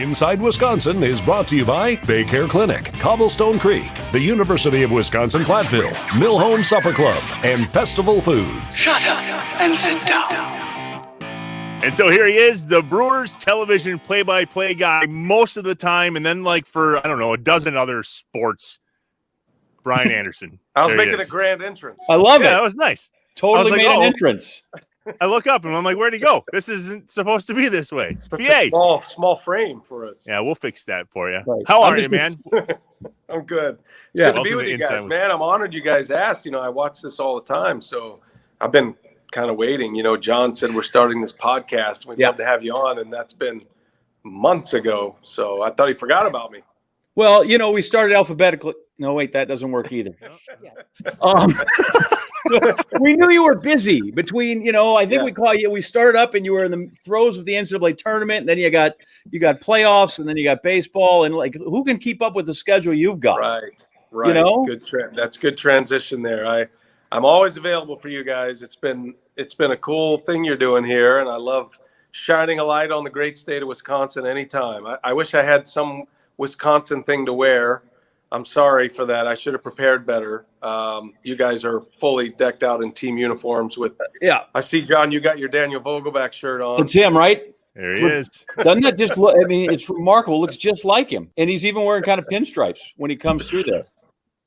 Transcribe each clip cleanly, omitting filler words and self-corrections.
Inside Wisconsin is brought to you by Bay Care Clinic, Cobblestone Creek, the University of Wisconsin Platteville, Mill Home Supper Club, and Festival Foods. Shut up and sit down. And so here he is, the Brewers television play-by-play guy most of the time, and then like for, I don't know, a dozen other sports, Brian Anderson. I was making a grand entrance. I love it. That was nice. Totally made an entrance. I look up and I'm like, where'd he go? This isn't supposed to be this way. Such a small frame for us. Yeah, we'll fix that for you. Right. How are you, man? I'm good. It's Yeah. good to be with you guys, man. I'm honored you guys asked. I watch this all the time, so I've been kind of waiting. John said we're starting this podcast. We'd love to have you on, and that's been months ago. So I thought he forgot about me. Well, we started alphabetically. No, wait, that doesn't work either. We knew you were busy between, I think we call you. We started up and you were in the throes of the NCAA tournament. And then you got playoffs, and then you got baseball, and who can keep up with the schedule you've got? Right. That's good transition there. I'm always available for you guys. It's been a cool thing you're doing here, and I love shining a light on the great state of Wisconsin anytime. I wish I had some Wisconsin thing to wear. I'm sorry for that. I should have prepared better. You guys are fully decked out in team uniforms with. Yeah. I see, John, you got your Daniel Vogelbach shirt on. It's him, right? There he is. Doesn't that just look? I mean, it's remarkable. Looks just like him, and he's even wearing kind of pinstripes when he comes through there.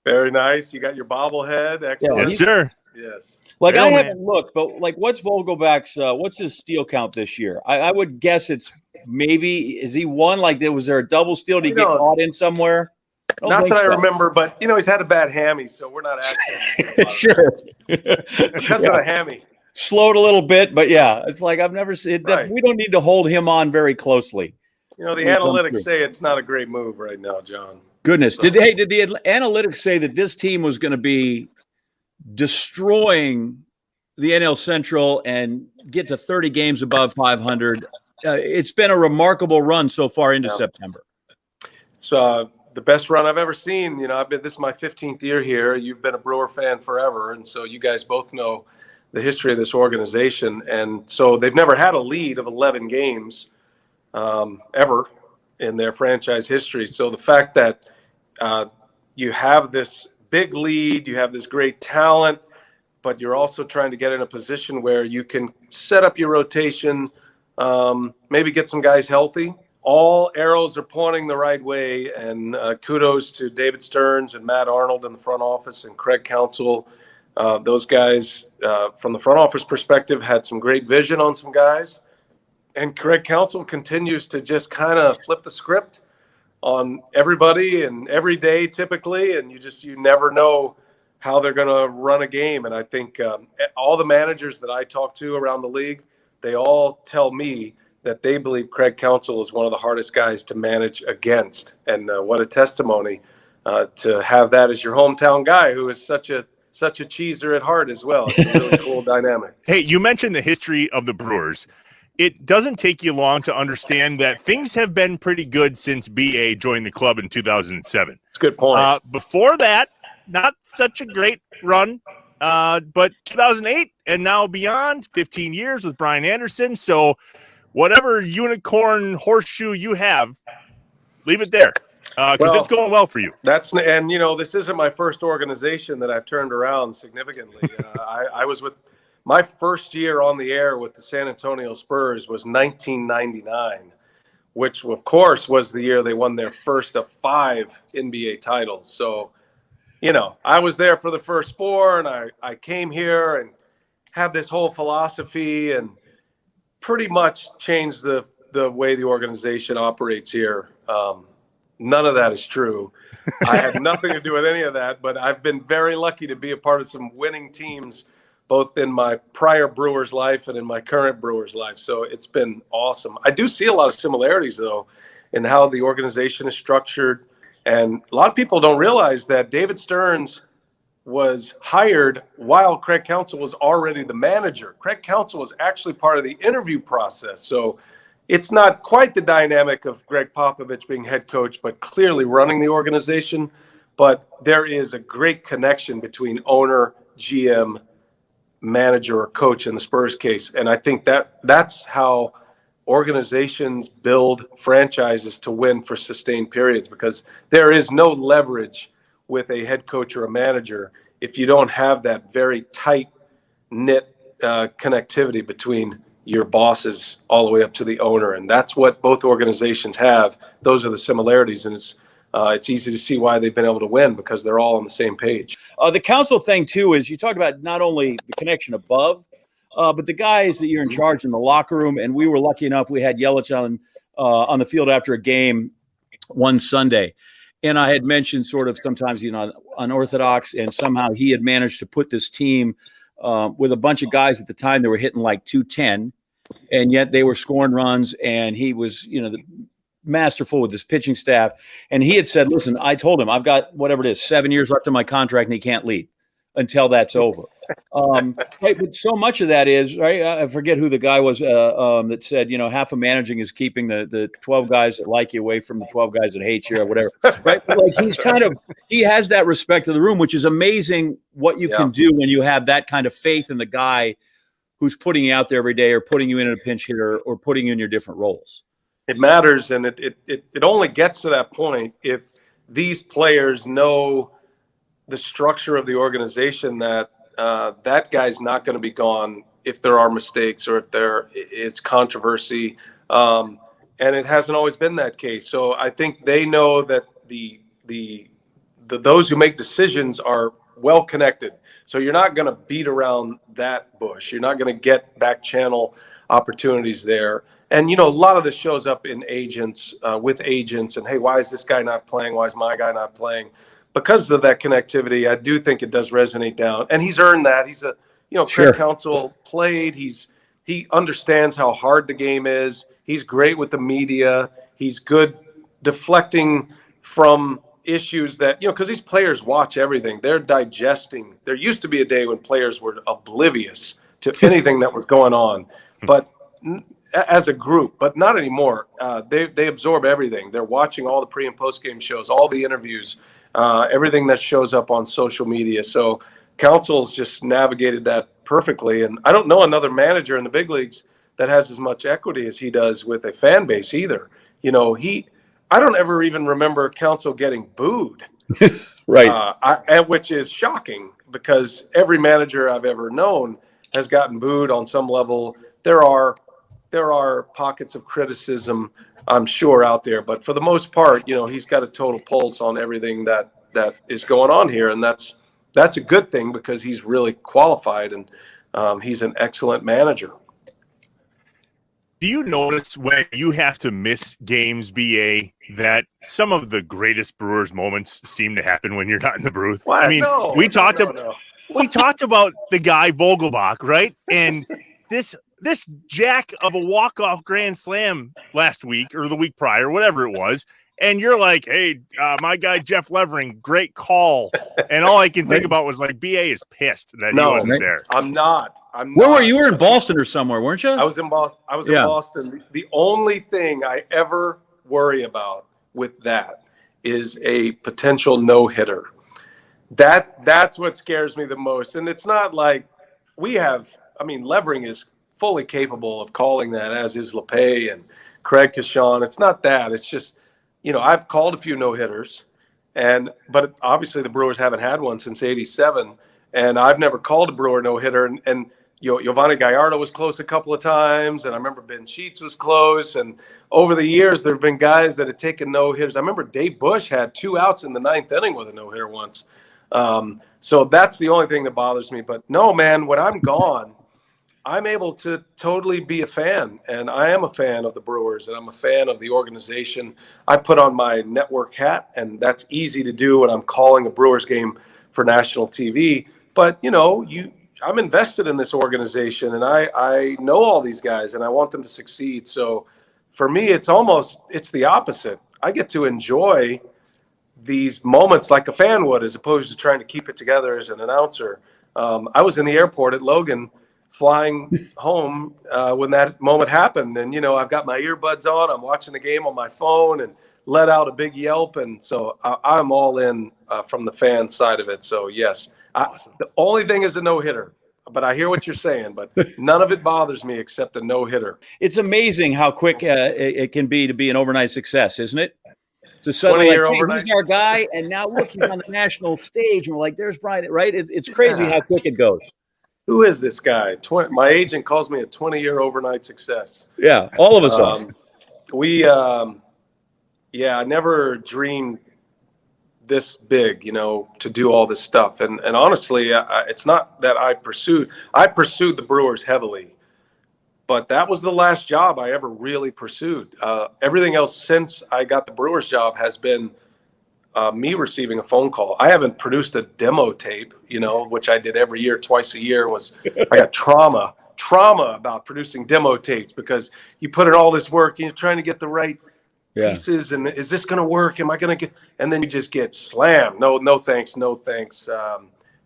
Very nice. You got your bobblehead. Excellent. Yes, sir. Yes. I haven't looked, but what's Vogelbach's? What's his steal count this year? I would guess it's maybe. Is he one? Was there a double steal? Did he get caught in somewhere? Not that I remember, but he's had a bad hammy, so we're not asking. Sure. Because of the hammy. Slowed a little bit, but it's like I've never seen it. Right. We don't need to hold him on very closely. The analytics say it's not a great move right now, John. Goodness. Did the analytics say that this team was going to be destroying the NL Central and get to 30 games above 500? It's been a remarkable run so far into September. It's the best run I've ever seen. This is my 15th year here. You've been a Brewer fan forever, and so you guys both know the history of this organization. And so they've never had a lead of 11 games ever in their franchise history. So the fact that you have this big lead, you have this great talent, but you're also trying to get in a position where you can set up your rotation, maybe get some guys healthy. All arrows are pointing the right way, and kudos to David Stearns and Matt Arnold in the front office and Craig Counsell. Those guys, from the front office perspective, had some great vision on some guys. And Craig Counsell continues to just kind of flip the script on everybody and every day typically, and you never know how they're going to run a game. And I think all the managers that I talk to around the league, they all tell me that they believe Craig Counsell is one of the hardest guys to manage against. And what a testimony to have that as your hometown guy who is such a cheeser at heart as well. It's a really cool dynamic. Hey, you mentioned the history of the Brewers. It doesn't take you long to understand that things have been pretty good since B.A. joined the club in 2007. That's a good point. Before that, not such a great run, but 2008 and now beyond, 15 years with Brian Anderson. So whatever unicorn horseshoe you have, leave it there because it's going well for you. This isn't my first organization that I've turned around significantly. I was with my first year on the air with the San Antonio Spurs was 1999, which of course was the year they won their first of 5 NBA titles. So, I was there for the first 4, and I came here and had this whole philosophy and pretty much changed the way the organization operates here. None of that is true. I had nothing to do with any of that, but I've been very lucky to be a part of some winning teams, both in my prior Brewers life and in my current Brewers life. So it's been awesome. I do see a lot of similarities, though, in how the organization is structured. And a lot of people don't realize that David Stearns was hired while Craig Counsell was already the manager. Craig Counsell was actually part of the interview process. So it's not quite the dynamic of Greg Popovich being head coach, but clearly running the organization. But there is a great connection between owner, GM, manager, or coach in the Spurs case. And I think that's how organizations build franchises to win for sustained periods, because there is no leverage with a head coach or a manager if you don't have that very tight knit connectivity between your bosses all the way up to the owner. And that's what both organizations have. Those are the similarities. And it's easy to see why they've been able to win, because they're all on the same page. The council thing too is you talked about not only the connection above, but the guys that you're in charge in the locker room. And we were lucky enough, we had Yelich on the field after a game one Sunday. And I had mentioned sort of sometimes, unorthodox, and somehow he had managed to put this team with a bunch of guys at the time that were hitting like 210, and yet they were scoring runs, and he was, masterful with his pitching staff. And he had said, listen, I told him I've got whatever it is, 7 years left in my contract, and he can't leave until that's over. But so much of that is, right, I forget who the guy was that said, half of managing is keeping the 12 guys that like you away from the 12 guys that hate you or whatever, right? Like he has that respect of the room, which is amazing what you can do when you have that kind of faith in the guy who's putting you out there every day, or putting you in a pinch hitter, or putting you in your different roles. It matters, and it only gets to that point if these players know the structure of the organization, that that guy's not going to be gone if there are mistakes or if it's controversy, and it hasn't always been that case. So I think they know that those who make decisions are well connected. So you're not going to beat around that bush. You're not going to get back channel opportunities there. And, a lot of this shows up in agents, with agents, and, hey, why is this guy not playing? Why is my guy not playing? Because of that connectivity, I do think it does resonate down. And he's earned that. He's Craig Counsell played. He understands how hard the game is. He's great with the media. He's good deflecting from issues that, because these players watch everything. They're digesting. There used to be a day when players were oblivious to anything that was going on, but as a group, but not anymore. They absorb everything. They're watching all the pre and post game shows, all the interviews, everything that shows up on social media. So Counsell's just navigated that perfectly. And I don't know another manager in the big leagues that has as much equity as he does with a fan base either. I don't ever even remember Counsell getting booed, right? Which is shocking, because every manager I've ever known has gotten booed on some level. There are pockets of criticism, I'm sure, out there, but for the most part, he's got a total pulse on everything that is going on here, and that's a good thing, because he's really qualified, and he's an excellent manager. Do you notice when you have to miss games, BA, that some of the greatest Brewers moments seem to happen when you're not in the booth? What? I mean, we talked about the guy Vogelbach, right? And this jack of a walk-off grand slam last week or the week prior, whatever it was, and you're like, hey, my guy Jeff Levering, great call. And all I can think about was like, BA is pissed that he wasn't there. I'm not. Where were you? You were in Boston or somewhere, weren't you? I was in Boston. In Boston. The only thing I ever worry about with that is a potential no-hitter. That's what scares me the most. And it's not like Levering is fully capable of calling that, as is LePay and Craig Kashan. It's not that. It's just, I've called a few no-hitters, but obviously the Brewers haven't had one since '87, and I've never called a Brewer no-hitter. And Giovanni Gallardo was close a couple of times, and I remember Ben Sheets was close. And over the years, there have been guys that have taken no-hitters. I remember Dave Bush had 2 outs in the 9th inning with a no-hitter once. So that's the only thing that bothers me. But no, man, when I'm gone, I'm able to totally be a fan, and I am a fan of the Brewers, and I'm a fan of the organization. I put on my network hat, and that's easy to do when I'm calling a Brewers game for national TV. But, I'm invested in this organization, and I know all these guys, and I want them to succeed. So for me, it's the opposite. I get to enjoy these moments like a fan would, as opposed to trying to keep it together as an announcer. I was in the airport at Logan flying home when that moment happened. And, I've got my earbuds on. I'm watching the game on my phone and let out a big yelp. And so I'm all in from the fan side of it. So, yes, awesome. The only thing is a no-hitter. but I hear what you're saying, but none of it bothers me except a no-hitter. It's amazing how quick it can be to be an overnight success, isn't it? To suddenly, like, hey, he's our guy, and now look, he's on the national stage, and we're like, there's Brian, right? It's crazy how quick it goes. Who is this guy? My agent calls me a 20-year overnight success. Yeah, all of us are. I never dreamed this big, to do all this stuff. And honestly, it's not that I pursued the Brewers heavily, but that was the last job I ever really pursued. Everything else since I got the Brewers job has been me receiving a phone call. I haven't produced a demo tape, which I did every year, twice a year. I got trauma about producing demo tapes because you put in all this work and you're trying to get the right pieces, and is this going to work? Am I going to get? And then you just get slammed. No thanks.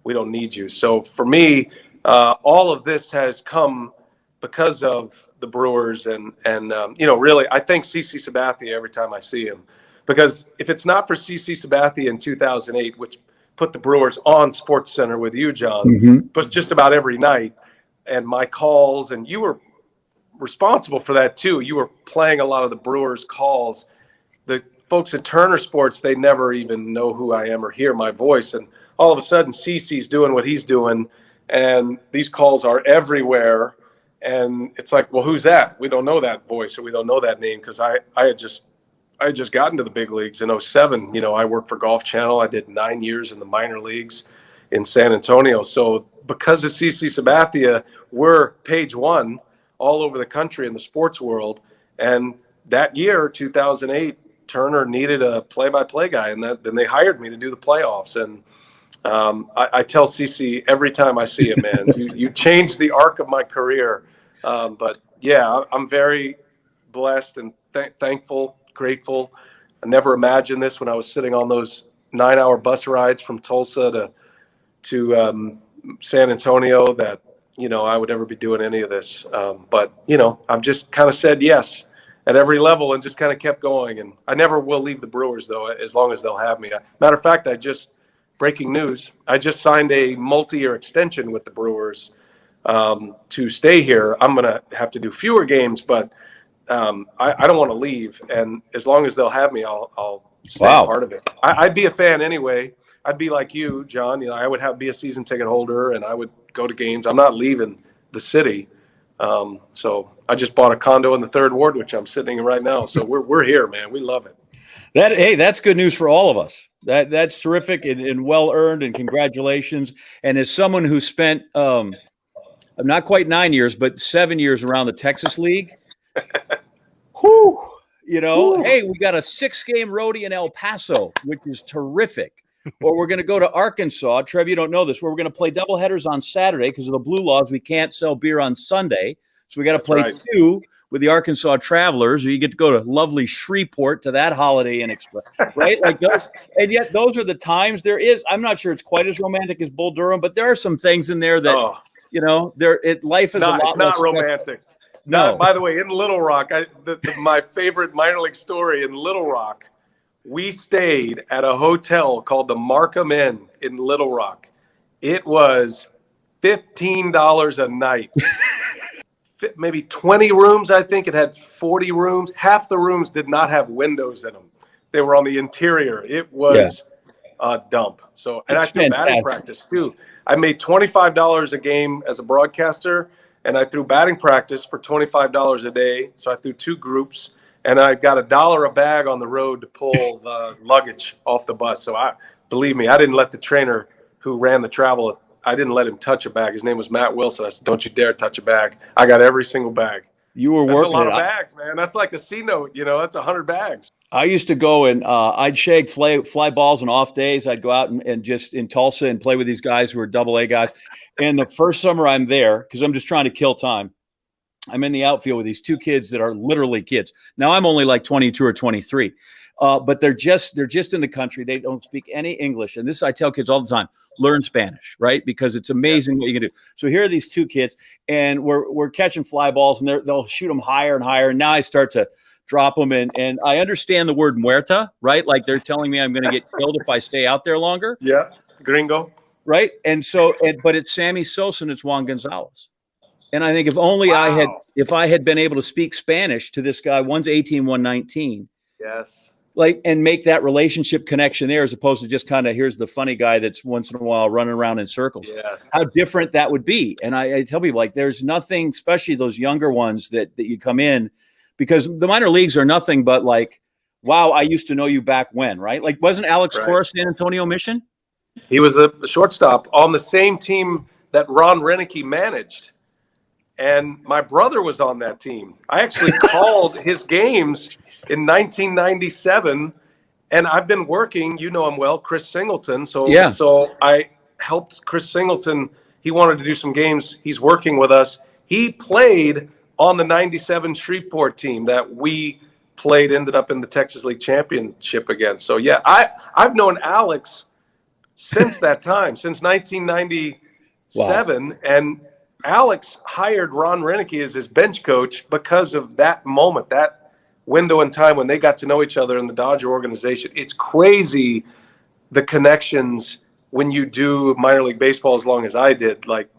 We don't need you. So for me, all of this has come because of the Brewers, and really, I thank CC Sabathia every time I see him, because if it's not for CC Sabathia in 2008, which put the Brewers on SportsCenter with you, John, but just about every night, and my calls, and you were responsible for that too. You were playing a lot of the Brewers calls. The folks at Turner Sports, they never even know who I am or hear my voice, and all of a sudden CC's doing what he's doing, and these calls are everywhere. And it's like, well, who's that? We don't know that voice, or we don't know that name, because I had just gotten to the big leagues in 2007. I worked for Golf Channel. I did 9 years in the minor leagues in San Antonio. So because of CC Sabathia, we're page one all over the country in the sports world. And that year, 2008, Turner needed a play-by-play guy, and then they hired me to do the playoffs. And I tell CC every time I see him, man, you changed the arc of my career. But yeah, I'm very blessed and thankful, grateful. I never imagined this when I was sitting on those 9-hour bus rides from Tulsa to San Antonio, that I would ever be doing any of this. But I've just kind of said yes at every level and just kind of kept going. And I never will leave the Brewers, though, as long as they'll have me. Matter of fact, breaking news, I just signed a multi-year extension with the Brewers to stay here. I'm going to have to do fewer games, but I don't want to leave. And as long as they'll have me, I'll stay a part of it. I'd be a fan anyway. I'd be like you, John. I would be a season ticket holder, and I would go to games. I'm not leaving the city. So I just bought a condo in the 3rd Ward, which I'm sitting in right now. So we're here, man. We love it. That's good news for all of us. That's terrific and well earned, and congratulations. And as someone who spent not quite 9 years, but 7 years around the Texas League, hey, we got a 6-game roadie in El Paso, which is terrific. Or we're going to go to Arkansas. Trev, you don't know this. Where we're going to play doubleheaders on Saturday because of the blue laws. We can't sell beer on Sunday, so we got to play 2 with the Arkansas Travelers, or you get to go to lovely Shreveport to that Holiday Inn Express, right? Like those, and yet those are the times there is. I'm not sure it's quite as romantic as Bull Durham, but there are some things in there that life is a lot. It's not romantic. No. By the way, in Little Rock, my favorite minor league story in Little Rock, we stayed at a hotel called the Markham Inn in Little Rock. It was $15 a night. Maybe 20 rooms, I think. It had 40 rooms. Half the rooms did not have windows in them. They were on the interior. It was a dump. So, and I threw batting practice too. I made $25 a game as a broadcaster, and I threw batting practice for $25 a day. So I threw 2 groups, and I got $1 a bag on the road to pull the luggage off the bus. So believe me, I didn't let the trainer who ran the travel, I didn't let him touch a bag. His name was Matt Wilson. I said, don't you dare touch a bag. I got every single bag. You were That's working a lot of bags, man. That's like a C note. That's 100 bags. I used to go and I'd shake fly balls on off days. I'd go out and just in Tulsa and play with these guys who are AA guys. And the first summer I'm there, because I'm just trying to kill time, I'm in the outfield with these 2 kids that are literally kids. Now I'm only like 22 or 23, but they're just in the country. They don't speak any English. And this I tell kids all the time: learn Spanish, right? Because it's amazing what you can do. So here are these 2 kids, and we're catching fly balls, and they'll shoot them higher and higher. And now I start to drop them, and I understand the word muerta, right? Like they're telling me I'm going to get killed if I stay out there longer. Yeah, gringo. right? And so, but it's Sammy Sosa and it's Juan Gonzalez. And I think if only if I had been able to speak Spanish to this guy, one's 18, one 19. Yes. Like, and make that relationship connection there, as opposed to just kind of, here's the funny guy that's once in a while running around in circles. Yes. How different that would be. And I tell people, like, there's nothing, especially those younger ones that you come in, because the minor leagues are nothing but like, wow, I used to know you back when, right? Like, wasn't Alex Cora San Antonio Mission? He was a shortstop on the same team that Ron Renicky managed. And my brother was on that team. I actually called his games in 1997, and I've been working, you know him well, Chris Singleton. So I helped Chris Singleton. He wanted to do some games. He's working with us. He played on the 97 Shreveport team that we played, ended up in the Texas League Championship against. So, yeah, I've known Alex since that time, since 1997. Wow. And Alex hired Ron Renicky as his bench coach because of that moment, that window in time when they got to know each other in the Dodger organization. It's crazy, the connections when you do minor league baseball as long as I did, like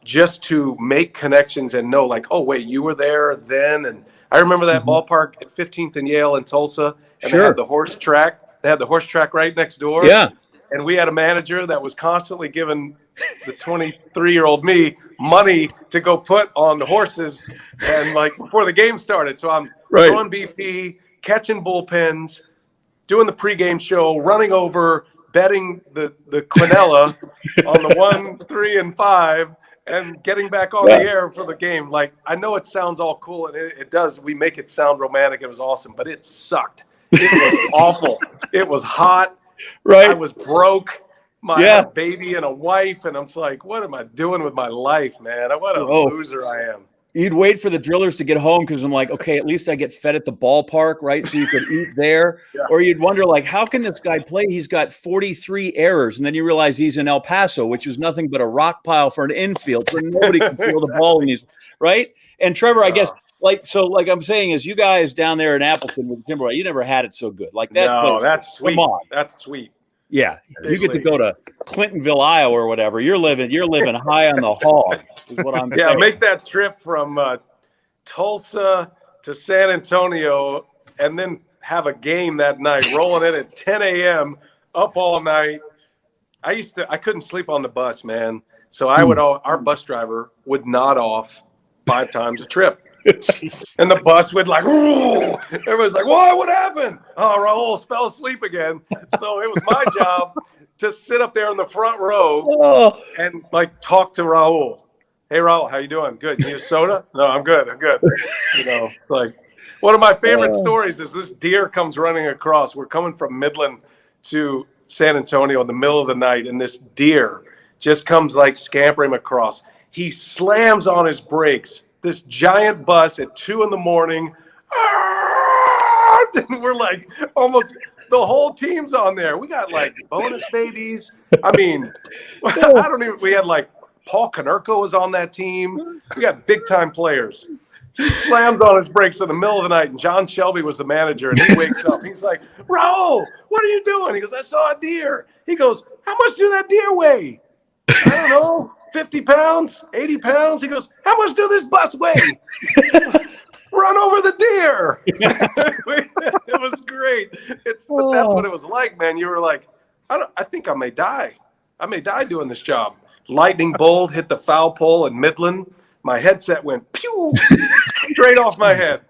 just to make connections and know, like, oh, wait, you were there then. And I remember that ballpark at 15th and Yale in Tulsa, and they had the horse track. They had the horse track right next door. Yeah. And we had a manager that was constantly giving the 23-year-old me money to go put on the horses, and like before the game started. So I'm throwing BP, catching bullpens, doing the pregame show, running over, betting the quinella on the 1, 3, and 5, and getting back on the air for the game. Like, I know it sounds all cool, and it does. We make it sound romantic. It was awesome, but it sucked. It was awful. It was hot. Right. I was broke. I had a baby and a wife, and I'm just like, what am I doing with my life, man? What a loser I am. You'd wait for the drillers to get home because I'm like, okay, at least I get fed at the ballpark, right? So you could eat there. Yeah. Or you'd wonder, like, how can this guy play? He's got 43 errors. And then you realize he's in El Paso, which is nothing but a rock pile for an infield. So nobody can feel the ball in these, right? And Trevor, I guess, like I'm saying, is you guys down there in Appleton with the Timberwolves, you never had it so good. Like that. No, place, that's sweet. Come on. That's sweet. Yeah, you get to go to Clintonville, Iowa, or whatever. You're living high on the hog, is what I'm saying. Yeah, make that trip from Tulsa to San Antonio, and then have a game that night. Rolling in at 10 a.m. up all night. I couldn't sleep on the bus, man. So our bus driver would nod off 5 times a trip. Jeez. And the bus would like, ooh. Everyone's like, what happened? Oh, Raul fell asleep again. So it was my job to sit up there in the front row and like talk to Raul. Hey, Raul, how you doing? Good. You need a soda? No, I'm good. You know, it's like one of my favorite stories is this deer comes running across. We're coming from Midland to San Antonio in the middle of the night, and this deer just comes like scampering across. He slams on his brakes. This giant bus at 2 a.m. And we're like, almost the whole team's on there. We got like bonus babies. I mean, we had like Paul Konerko was on that team. We got big time players. He slams on his brakes in the middle of the night, and John Shelby was the manager, and he wakes up. He's like, Raul, what are you doing? He goes, I saw a deer. He goes, how much do that deer weigh? I don't know. 50 pounds, 80 pounds. He goes, how much do this bus weigh? Run over the deer. It was great. But that's what it was like, man. You were like, I think I may die. I may die doing this job. Lightning bolt hit the foul pole in Midland. My headset went pew, straight off my head.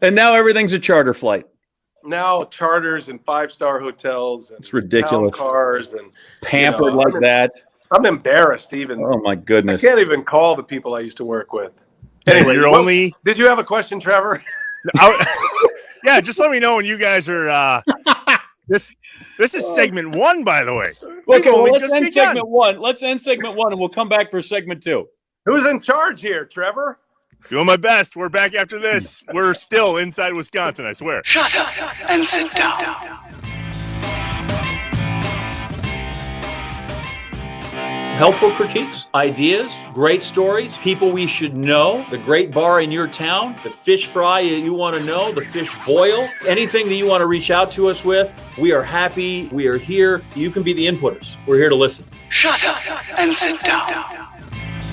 And now everything's a charter flight. Now charters and 5-star hotels and it's ridiculous cars and pampered like that. I'm embarrassed even. Oh my goodness. I can't even call the people I used to work with. Anyway, did you have a question, Trevor? Yeah, just let me know when you guys are this is segment 1, by the way. Okay, well, let's end segment 1. Let's end segment 1 and we'll come back for segment 2. Who's in charge here, Trevor? Doing my best. We're back after this. We're still inside Wisconsin, I swear. Shut up and sit down. helpful critiques, ideas, great stories, people we should know, the great bar in your town, the fish fry you want to know, the fish boil, anything that you want to reach out to us with. We are happy. We are here. You can be the inputters. We're here to listen. Shut up and sit down.